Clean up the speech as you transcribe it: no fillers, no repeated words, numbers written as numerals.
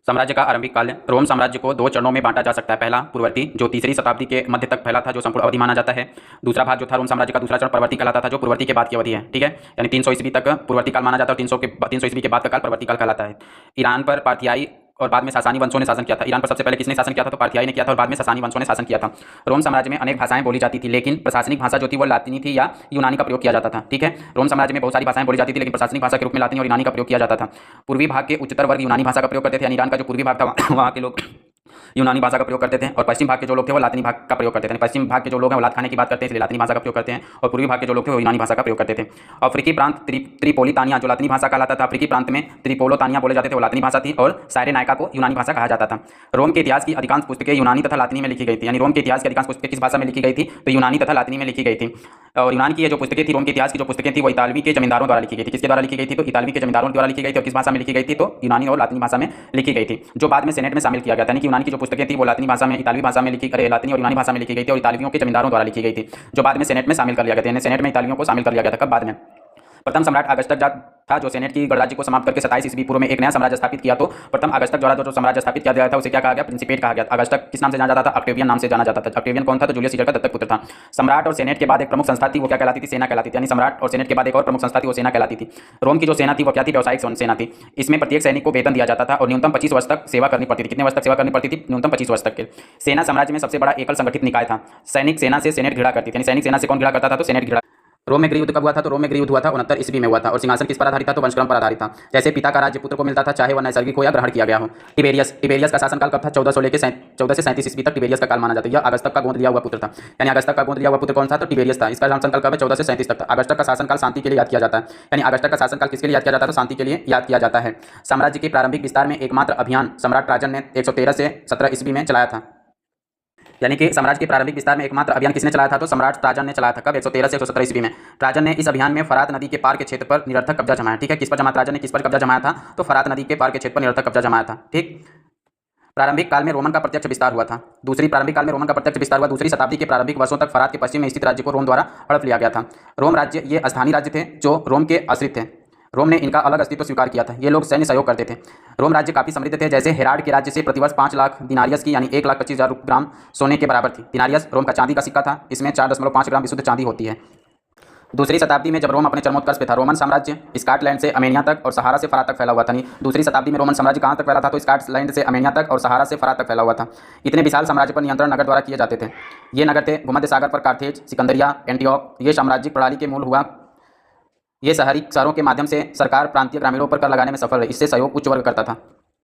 साम्राज्य का आरंभिक काल। रोम साम्राज्य को दो चरणों में बांटा जा सकता है। पहला पूर्ववर्ती, जो तीसरी शताब्दी के मध्य तक फैला था, जो संपूर्ण अवधि माना जाता है। दूसरा भाग जो था रोम साम्राज्य का दूसरा चरण परवर्ती कहलाता था, जो पूर्ववर्ती के बाद की अवधि है। ठीक है, यानी 300 ईस्वी तक पूर्ववर्ती काल माना जाता है और 300 ईस्वी के बाद का काल परवर्ती काल कहलाता है। ईरान पर पार्थियाई और बाद में सासानी वंशों ने शासन किया था। ईरान पर सबसे पहले किसने शासन किया था? तो पार्थियाई ने किया था और बाद में सासानी वंशों ने शासन किया था। रोम साम्राज्य में अनेक भाषाएं बोली जाती थी, लेकिन प्रशासनिक भाषा जो थी वो लातीनी थी या यूनानी का प्रयोग किया जाता था। ठीक है, रोम साम्राज्य में बहुत सारी भाषाएं बोली जाती थी, लेकिन प्रशासनिक भाषा के रूप में लातीनी और यूनानी का प्रयोग किया जाता था। पूर्वी भाग के उच्चतर वर्ग यूनानी भाषा का प्रयोग करते थे, यानी ईरान का जो पूर्वी भाग था वहाँ के लोग यूनानी भाषा का प्रयोग करते थे, और पश्चिम भाग के जो लोग थे वो लातीनी भाग का प्रयोग करते थे। पश्चिम भाग के जो लोग हैं वो लात खाने की बात करते हैं, इसलिए लातीनी भाषा का प्रयोग करते हैं, और पूर्वी भाग के जो लोग थे वो यूनानी भाषा का प्रयोग करते थे। अफ्रीकी प्रांत त्रिपोलितानिया जो लातीनी भाषा कहलाता था, अफ्रीकी प्रांत में त्रिपोलोतानिया बोले जाते थे, वो लातीनी भाषा थी, और सायरेनाइका को यूनानी भाषा कहा जाता था। रोम के इतिहास की अधिकांश पुस्तकें यूनानी तथा लातीनी में लिखी गई थी, यानी रोम के इतिहास की अधिकांश पुस्तकें किस भाषा में लिखी गई थी? तो यूनानी तथा लातीनी में लिखी गई थी। और यूनान की ये जो पुस्तकें थी, रोम के इतिहास की जो पुस्तकें थी वो इतालवी के जमींदारों द्वारा लिखी गई थी। किसके द्वारा लिखी गई थी? तो इतालवी के जमींदारों द्वारा लिखी गई थी। और किस भाषा में लिखी गई थी? तो यूनानी और लातीनी भाषा में लिखी गई थी, जो बाद में सेनेट में शामिल किया गया था। यानी कि यूनान की जो पुस्तकें थी वो लातीनी भाषा में, इतालवी भाषा में लातीनी और यूनानी भाषा में लिखी गई थी, और इतालवियों के जमींदारों द्वारा लिखी गई थी, जो बाद में सेनेट में शामिल कर लिया गया था। यानी सेनेट में इतालवियों को शामिल कर लिया गया था। कब? बाद में। प्रथम सम्राट अगस्टक था, जो सेनेट की गणराज्य को समाप्त करके 27 ईस्वी पूर्व में एक नया साम्राज्य स्थापित किया। तो प्रथम अगस्टक द्वारा जो साम्राज्य स्थापित किया गया था उसे क्या कहा गया? प्रिंसिपेट कहा गया। अगस्टक किस नाम से जाना जाता था? ऑक्टेवियन नाम से जाना जाता था। ऑक्टेवियन कौन था? तो जूलियस सीजर का दत्तक पुत्र था। सम्राट और सेनेट के बाद एक प्रमुख संस्था थी, वो क्या कहलाती थी? सेना कहलाती थी। यानी सम्राट और सेनेट के बाद एक और प्रमुख संस्था थी, वो सेना कहलाती थी। रोम की जो सेना थी वो क्या थी? व्यावसायिक सेना थी। इसमें प्रत्येक सैनिक को वेतन दिया जाता था और न्यूनतम 25 वर्ष तक सेवा करनी पड़ती थी। कितने वर्ष तक सेवा करनी पड़ती थी? न्यूनतम 25 वर्ष तक के। सेना साम्राज्य में सबसे बड़ा एकल संगठित निकाय था। सैनिक सेना से सेनेट घृणा करती थी, यानी सैनिक सेना से कौन घृणा करता था? तो सेनेट घृणा। रोम में गृहयुद्ध कब हुआ था? तो रोम में गृहयुद्ध हुआ था 69 ईस्वी में हुआ था, और सिंहासन किस पर आधारित था? तो वंशक्रम पर आधारित था। जैसे पिता का राज्य पुत्र को मिलता था, चाहे वह नैसर्गिक हो या ग्रहण किया गया हो। टिबेरियस का शासनकाल कब था? 14 से 37 ईस्वी तक टिबेरियस का काल माना जाता है। यह अगस्तक का गोद लिया हुआ पुत्र था, यानी अगस्तक का गोद लिया हुआ पुत्र कौन था? तो टिबेरियस था। इसका शासनकाल कब है? 14 से 37 तक था। अगस्तक का शासनकाल शांति के लिए याद किया जाता है, यानी अगस्तक का शासनकाल किसके लिए याद किया जाता है? तो शांति के लिए याद किया जाता है। साम्राज्य के प्रारंभिक विस्तार में एकमात्र अभियान सम्राट ट्राजन ने 113 से 17 ईस्वी में चलाया था। यानी कि साम्राज्य के प्रारंभिक विस्तार में एकमात्र अभियान किसने चलाया था? तो सम्राट ट्राजन ने चलाया था। कब? 113 से 117 ईस्वी में। ट्राजन ने इस अभियान में फरात नदी के पार के क्षेत्र पर निरर्थक कब्जा जमाया। ठीक है, किस पर जमाया? ट्राजन ने किस पर कब्जा जमाया था? तो फरात नदी के पार के क्षेत्र पर निरर्थक कब्जा जमाया था। ठीक। प्रारंभिक काल में रोमन का प्रत्यक्ष विस्तार हुआ था। प्रारंभिक काल में रोमन का प्रत्यक्ष विस्तार हुआ। दूसरी शताब्दी के प्रारंभिक वर्षों तक फरात के पश्चिम में स्थित राज्य को रोम द्वारा हड़प लिया गया था। रोम राज्य ये स्थानीय राज्य थे जो रोम के आश्रित थे। रोम ने इनका अलग अस्तित्व स्वीकार किया था। ये लोग सैन्य सहयोग करते थे। रोम राज्य काफ़ी समृद्ध थे। जैसे हेराड के राज्य से प्रतिवर्ष 5 लाख दिनारियस की, यानी 1,25,000 ग्राम सोने के बराबर थी। दिनारियस रोम का चांदी का सिक्का था। इसमें 4.5 ग्राम विशुद्ध चांदी होती है। दूसरी शताब्दी में जब रोम अपने चरमोत्कर्ष पे था, रोमन साम्राज्य स्कॉटलैंड से अमेनिया तक और सहारा से फरात तक फैला हुआ था। नहीं, दूसरी शताब्दी में रोमन साम्राज्य कहाँ तक फैला था? तो स्कॉटलैंड से अमेनिया तक और सहारा से फरात तक फैला हुआ था। इतने विशाल साम्राज्य पर नियंत्रण नगर द्वारा किए जाते थे। ये नगर थे भूमध्य सागर पर कार्थेज, सिकंदरिया, एंटियोक। ये साम्राज्यिक प्रणाली के मूल हुआ। ये शहरों के माध्यम से सरकार प्रांतीय ग्रामीणों पर कर लगाने में सफल रही। इससे सहयोग उच्च वर्ग करता था।